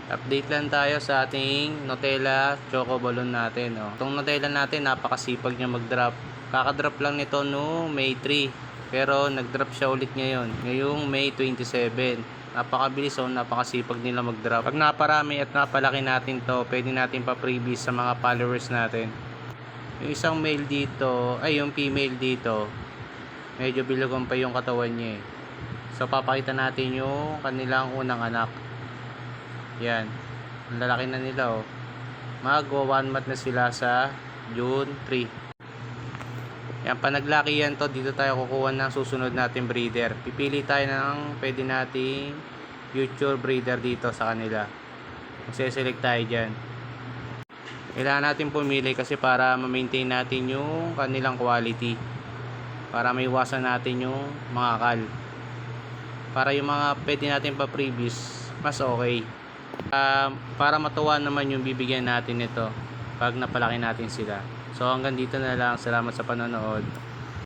Update lang tayo sa ating Nutella Choco Balloon natin. Oh. Itong Nutella natin, napakasipag niya mag-drop. Kakadrop lang nito no May 3. Pero nag-drop siya ulit ngayon. Ngayong May 27. Napakabilis oh, napakasipag nila mag-drop. Pag naparami at napalaki natin to, pwede natin pa-freebies sa mga followers natin. Yung isang male dito, ay yung female dito, medyo bilugan pa yung katawan niya eh. So papakita natin yung kanilang unang anak. Yan. Ang lalaki na nila oh. Magwa 1 month na sila sa June 3. Yan, panaglaki yan to, dito tayo kukuha ng susunod natin breeder. Pipili tayo ng pwede nating future breeder dito sa kanila. Magse-select tayo dyan. Kailangan natin pumili kasi para ma-maintain natin yung kanilang quality. Para maiwasan natin yung mga kal. Para yung mga pwede natin pa-previous, mas okay. Para matuwa naman yung bibigyan natin nito pag napalaki natin sila. So hanggang dito na lang. Salamat sa panonood.